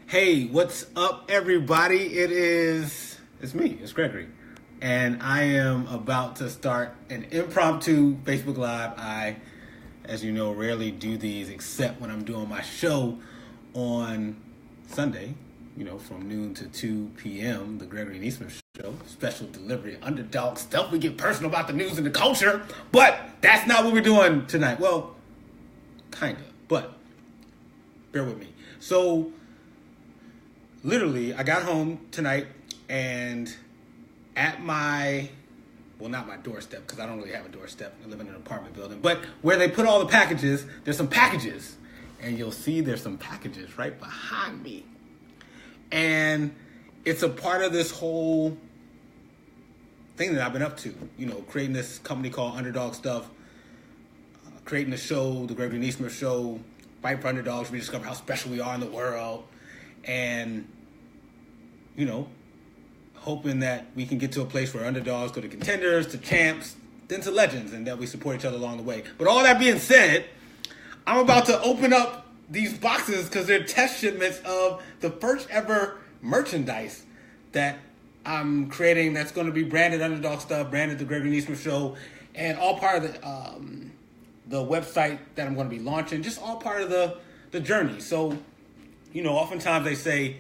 Hey, what's up, everybody? It's me, it's Gregory. And I am about to start an impromptu Facebook Live. I, as you know, rarely do these except when I'm doing my show on Sunday, from noon to 2 p.m., the Gregory Nesmith show, special delivery, underdog stuff. We get personal about the news and the culture, but that's not what we're doing tonight. Well, kind of, but bear with me. So, literally, I got home tonight and at not my doorstep, because I don't really have a doorstep. I live in an apartment building. But where they put all the packages, there's some packages. And you'll see there's some packages right behind me. And it's a part of this whole thing that I've been up to. Creating this company called UnderdogStuff, creating the show, the Gregory Nesmith show, Fight for Underdogs, rediscover how special we are in the world. And, hoping that we can get to a place where underdogs go to contenders, to champs, then to legends, and that we support each other along the way. But all that being said, I'm about to open up these boxes because they're test shipments of the first ever merchandise that I'm creating that's going to be branded Underdog Stuff, branded the Gregory Nesmith Show, and all part of the website that I'm going to be launching, just all part of the journey. So, oftentimes they say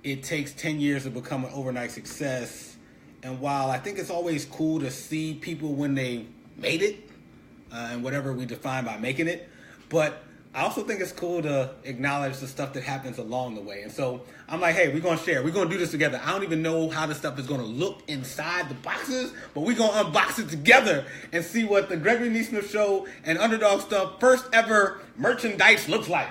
it takes 10 years to become an overnight success. And while I think it's always cool to see people when they made it, and whatever we define by making it, but I also think it's cool to acknowledge the stuff that happens along the way. And so I'm like, hey, we're going to share. We're going to do this together. I don't even know how this stuff is going to look inside the boxes, but we're going to unbox it together and see what the Gregory Nesmith Show and Underdog Stuff first ever merchandise looks like.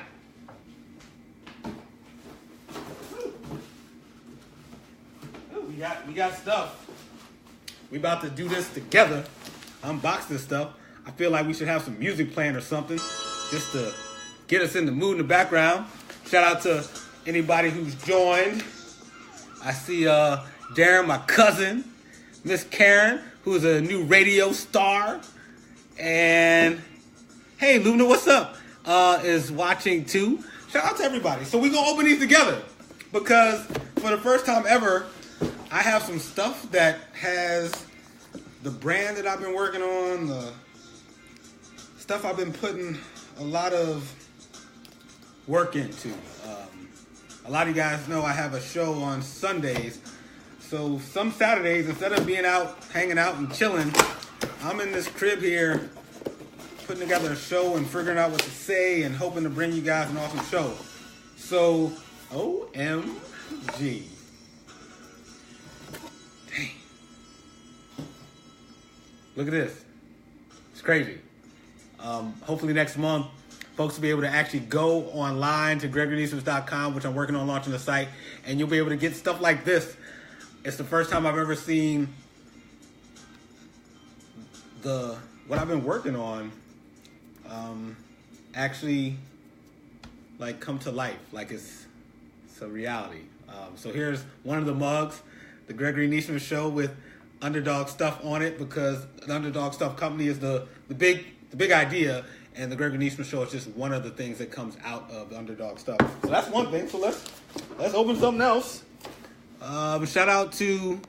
We got stuff. We about to do this together. Unbox this stuff. I feel like we should have some music playing or something just to get us in the mood in the background. Shout out to anybody who's joined. I see Darren, my cousin, Miss Karen, who's a new radio star, and hey, Luna, what's up? Is watching too. Shout out to everybody. So we're gonna open these together because for the first time ever, I have some stuff that has the brand that I've been working on, the stuff I've been putting a lot of work into. A lot of you guys know I have a show on Sundays. So some Saturdays, instead of being out, hanging out and chilling, I'm in this crib here putting together a show and figuring out what to say and hoping to bring you guys an awesome show. So, OMG. Dang. Look at this. It's crazy. Hopefully next month, folks will be able to actually go online to GregoryNesmith.com, which I'm working on launching the site, and you'll be able to get stuff like this. It's the first time I've ever seen what I've been working on actually come to life, like it's a reality. So here's one of the mugs, the Gregory Nesmith Show with Underdog Stuff on it, because the Underdog Stuff company is the big idea, and the Gregory Nesmith Show is just one of the things that comes out of the Underdog Stuff. So that's one thing. So let's open something else. Shout out to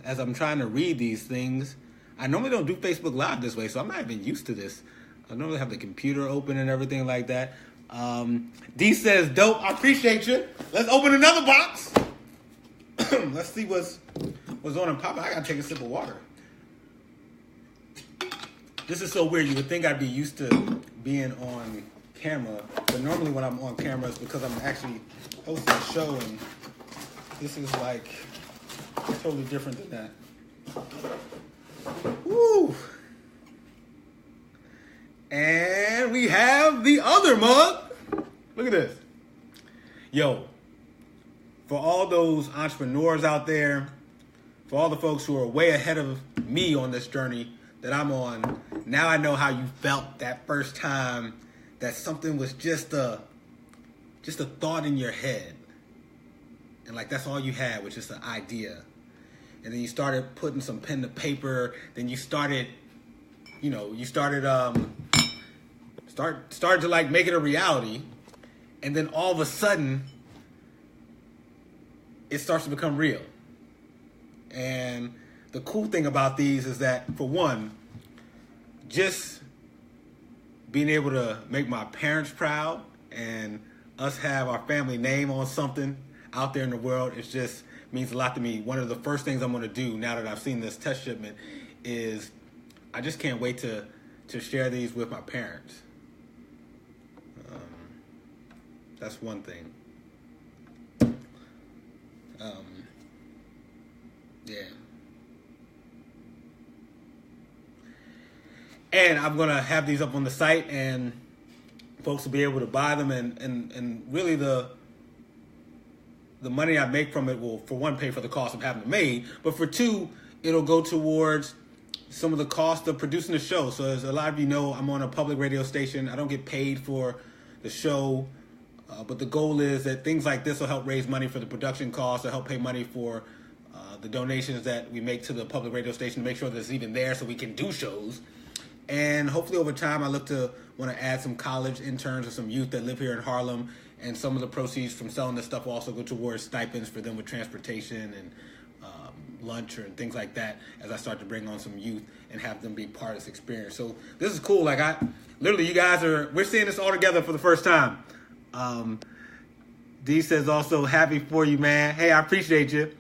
as I'm trying to read these things. I normally don't do Facebook Live this way, so I'm not even used to this. I normally have the computer open and everything like that. D says, dope, I appreciate you. Let's open another box. Let's see what's on and popping. I gotta take a sip of water. This is so weird. You would think I'd be used to being on camera, but normally when I'm on camera it's because I'm actually hosting a show, and this is totally different than that. Woo! And we have the other mug. Look at this. Yo, for all those entrepreneurs out there, for all the folks who are way ahead of me on this journey that I'm on, now I know how you felt that first time that something was just a thought in your head. And that's all you had was just an idea. And then you started putting some pen to paper. Then you started to make it a reality. And then all of a sudden, it starts to become real. And the cool thing about these is that, for one, just being able to make my parents proud and us have our family name on something out there in the world, it just means a lot to me. One of the first things I'm going to do now that I've seen this test shipment is I just can't wait to share these with my parents. That's one thing. Yeah. And I'm going to have these up on the site, and folks will be able to buy them, and really the money I make from it will, for one, pay for the cost of having it made, but for two, it'll go towards some of the cost of producing the show. So as a lot of you know, I'm on a public radio station. I don't get paid for the show, but the goal is that things like this will help raise money for the production costs, will help pay money for the donations that we make to the public radio station to make sure that it's even there so we can do shows. And hopefully over time, I want to add some college interns or some youth that live here in Harlem, and some of the proceeds from selling this stuff will also go towards stipends for them with transportation and lunch and things like that, as I start to bring on some youth and have them be part of this experience. So this is cool. Like, you guys we're seeing this all together for the first time. D says also, happy for you, man. Hey, I appreciate you.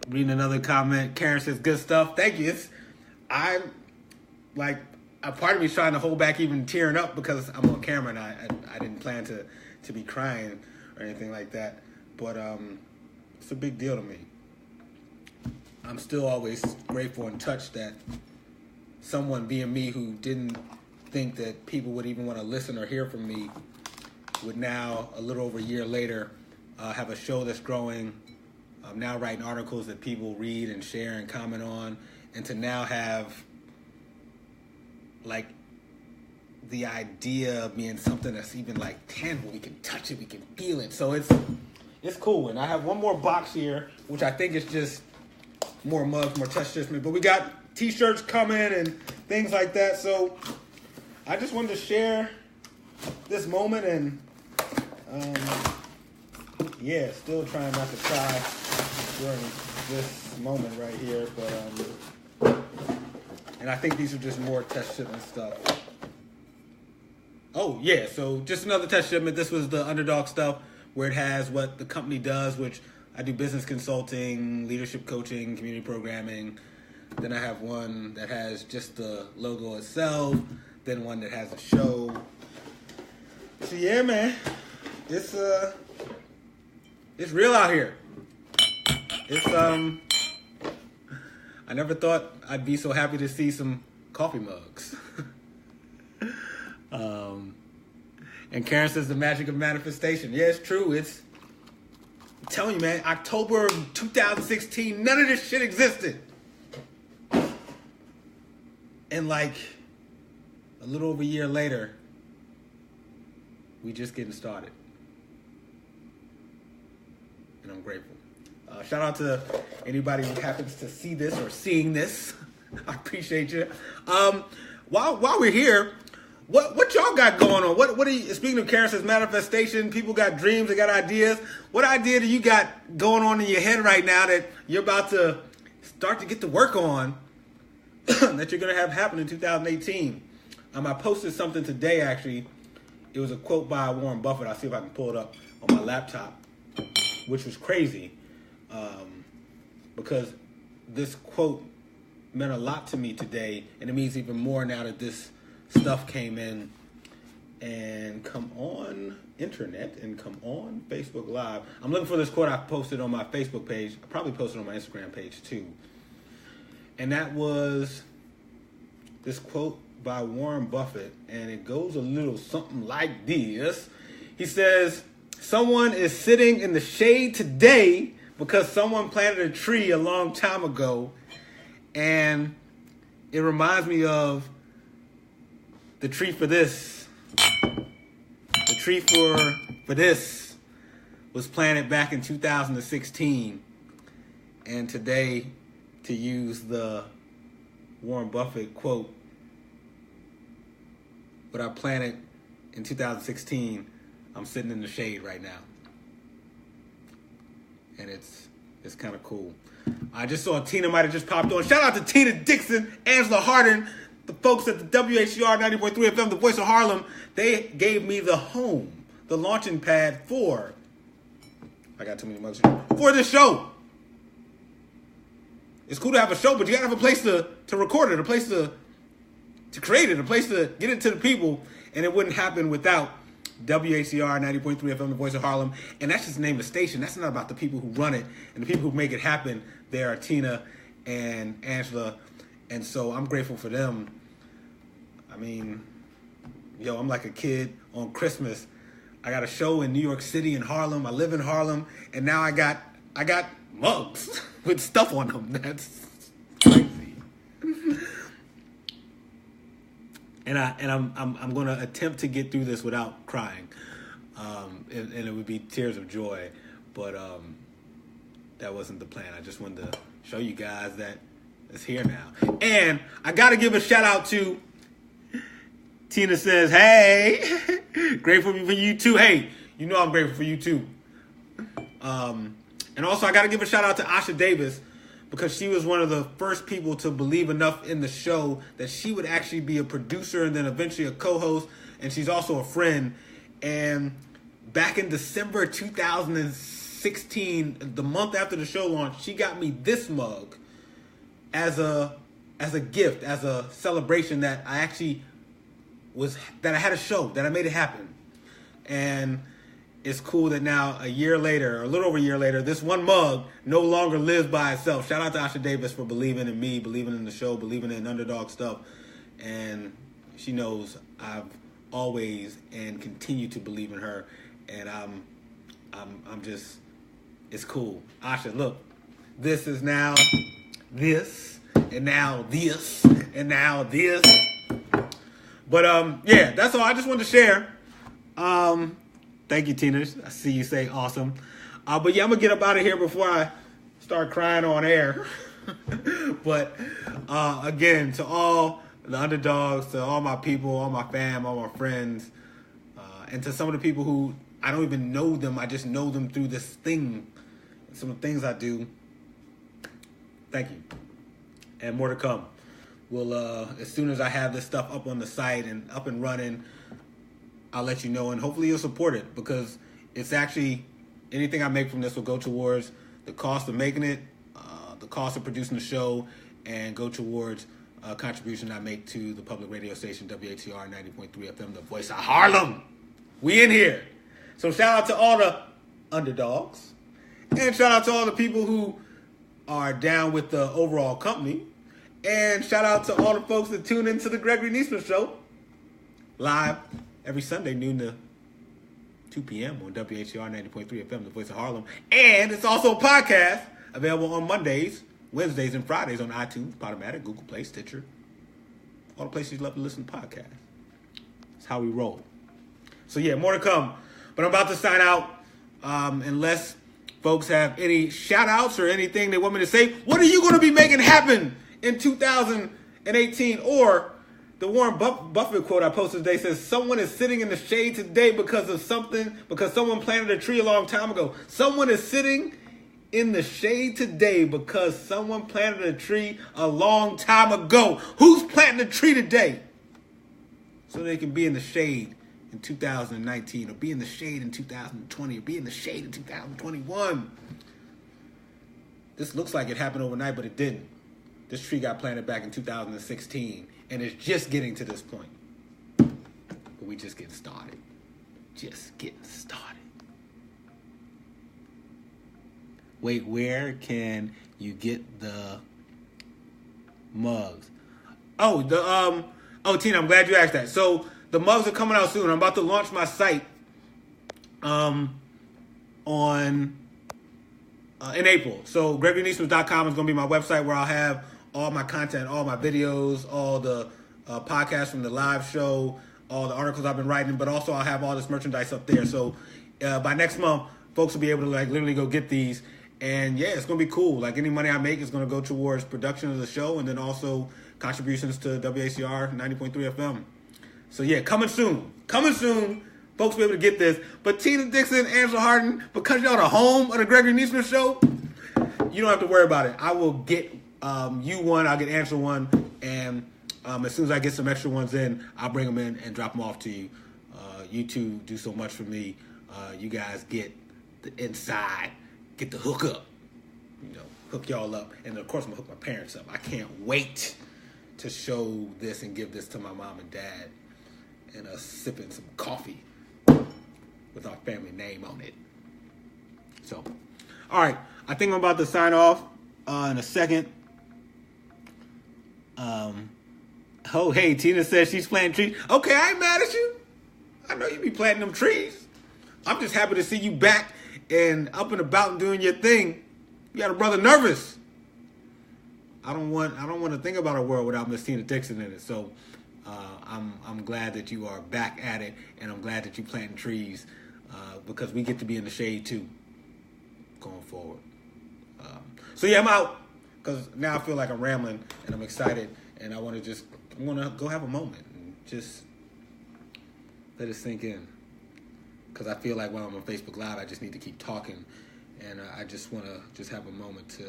Reading another comment, Karen says, good stuff. Thank you. A part of me is trying to hold back even tearing up because I'm on camera, and I didn't plan to be crying or anything like that. But it's a big deal to me. I'm still always grateful and touched that someone, being me, who didn't think that people would even want to listen or hear from me, would now, a little over a year later, have a show that's growing. I'm now writing articles that people read and share and comment on, and to now have the idea of being something that's even tangible. We can touch it, we can feel it. So it's cool. And I have one more box here, which I think is just more mugs, more test shipment. But we got t-shirts coming and things like that. So I just wanted to share this moment, and still trying not to cry during this moment right here. But and I think these are just more test shipment stuff. Oh, yeah, so just another test shipment. This was the Underdog Stuff, where it has what the company does, which I do business consulting, leadership coaching, community programming. Then I have one that has just the logo itself. Then one that has a show. So, yeah, man, it's real out here. I never thought I'd be so happy to see some coffee mugs. And Karen says the magic of manifestation. Yeah, it's true. I'm telling you, man, October of 2016, none of this shit existed. And a little over a year later, we just getting started. And I'm grateful. Shout out to anybody who happens to see this or seeing this. I appreciate you. While we're here, what y'all got going on? What are you, speaking of Karen says manifestation, people got dreams, they got ideas. What idea do you got going on in your head right now that you're about to start to get to work on that you're going to have happen in 2018? I posted something today, actually. It was a quote by Warren Buffett. I'll see if I can pull it up on my laptop, which was crazy. Because this quote meant a lot to me today, and it means even more now that this stuff came in. And come on internet and come on Facebook Live. I'm looking for this quote I posted on my Facebook page. I probably posted on my Instagram page too. And that was this quote by Warren Buffett, and it goes a little something like this. He says, someone is sitting in the shade today because someone planted a tree a long time ago. And it reminds me of the tree for this. The tree for this was planted back in 2016. And today, to use the Warren Buffett quote, what I planted in 2016, I'm sitting in the shade right now. And it's kind of cool. I just saw Tina might have just popped on. Shout out to Tina Dixon, Angela Hardin, the folks at the WHCR 90.3 FM, the Voice of Harlem. They gave me the home, the launching pad for, I got too many mugs here, for this show. It's cool to have a show, but you gotta have a place to record it, a place to create it, a place to get it to the people, and it wouldn't happen without WHCR 90.3 FM, the Voice of Harlem. And that's just the name of the station. That's not about the people who run it and the people who make it happen. There are Tina and Angela, and so I'm grateful for them. I mean, I'm like a kid on Christmas. I got a show in New York City in Harlem. I live in Harlem, and now I got mugs with stuff on them. That's crazy. And I'm going to attempt to get through this without crying, and it would be tears of joy, but that wasn't the plan. I just wanted to show you guys that it's here now. And I got to give a shout out to Tina says, hey, grateful for you too. Hey, I'm grateful for you too. And also I got to give a shout out to Asha Davis, because she was one of the first people to believe enough in the show that she would actually be a producer and then eventually a co-host. And she's also a friend. And back in December 2016, the month after the show launched, she got me this mug as a gift, as a celebration that I actually that I had a show, that I made it happen. And it's cool that now, a year later, or a little over a year later, this one mug no longer lives by itself. Shout out to Asha Davis for believing in me, believing in the show, believing in Underdog Stuff. And she knows I've always and continue to believe in her. And I'm just, it's cool. Asha, look, this is now this, and now this, and now this. But yeah, that's all. I just wanted to share. Thank you, Tina. I see you say awesome. But yeah, I'm going to get up out of here before I start crying on air. But again, to all the underdogs, to all my people, all my fam, all my friends, and to some of the people who I don't even know them, I just know them through this thing, some of the things I do. Thank you. And more to come. We'll, as soon as I have this stuff up on the site and up and running, I'll let you know, and hopefully you'll support it, because it's actually, anything I make from this will go towards the cost of making it, the cost of producing the show, and go towards a contribution I make to the public radio station, WHCR 90.3 FM, the Voice of Harlem. We in here. So shout out to all the underdogs, and shout out to all the people who are down with the overall company, and shout out to all the folks that tune into the Gregory Nesmith Show, live every Sunday, noon to 2 p.m. on WHCR 90.3 FM, the Voice of Harlem. And it's also a podcast available on Mondays, Wednesdays, and Fridays on iTunes, Podomatic, Google Play, Stitcher, all the places you love to listen to podcasts. That's how we roll. So yeah, more to come. But I'm about to sign out. Unless folks have any shout-outs or anything they want me to say, what are you going to be making happen in 2018? Or the Warren Buffett quote I posted today says, someone is sitting in the shade today because someone planted a tree a long time ago. Someone is sitting in the shade today because someone planted a tree a long time ago. Who's planting a tree today? So they can be in the shade in 2019, or be in the shade in 2020, or be in the shade in 2021. This looks like it happened overnight, but it didn't. This tree got planted back in 2016, and it's just getting to this point. But we just getting started. Just getting started. Wait, where can you get the mugs? Oh, Tina, I'm glad you asked that. So the mugs are coming out soon. I'm about to launch my site in April. So GregoryNesmith.com is going to be my website, where I'll have all my content, all my videos, all the podcasts from the live show, all the articles I've been writing, but also I'll have all this merchandise up there. So by next month, folks will be able to literally go get these. And yeah, it's going to be cool. Any money I make is going to go towards production of the show, and then also contributions to WACR 90.3 FM. So yeah, coming soon. Coming soon. Folks will be able to get this. But Tina Dixon, Angela Harden, because y'all the home of the Gregory Nesmith Show, you don't have to worry about it. I will get you one. I'll get Angela one. And as soon as I get some extra ones in, I'll bring them in and drop them off to you. You two do so much for me. You guys get the inside, get the hook up. You know, hook y'all up. And of course, I'm going to hook my parents up. I can't wait to show this and give this to my mom and dad. And us sipping some coffee with our family name on it. So, all right. I think I'm about to sign off in a second. Oh, hey, Tina says she's planting trees. Okay, I ain't mad at you. I know you be planting them trees. I'm just happy to see you back and up and about and doing your thing. You got a brother nervous. I don't want to think about a world without Miss Tina Dixon in it. So I'm glad that you are back at it, and I'm glad that you planting trees because we get to be in the shade too going forward. So yeah, I'm out because now I feel like I'm rambling and I'm excited, and I want to go have a moment and just let it sink in. Because I feel like while I'm on Facebook Live, I just need to keep talking, and I just want to just have a moment to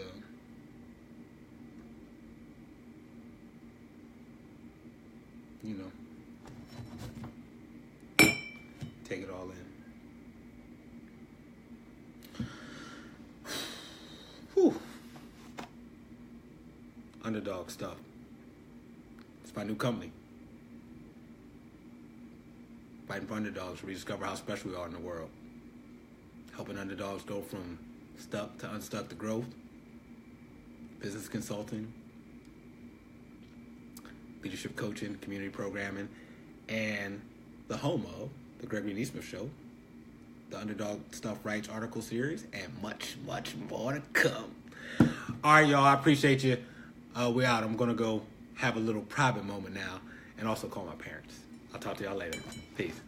take it all in. Whew. Underdog Stuff. It's my new company. Fighting for underdogs to rediscover how special we are in the world. Helping underdogs go from stuck to unstuck to growth. Business consulting. Leadership coaching, community programming, and the home of the Gregory Nesmith Show, the Underdog Stuff Rights article series, and much, much more to come. All right, y'all, I appreciate you. We're out. I'm going to go have a little private moment now and also call my parents. I'll talk to y'all later. Peace.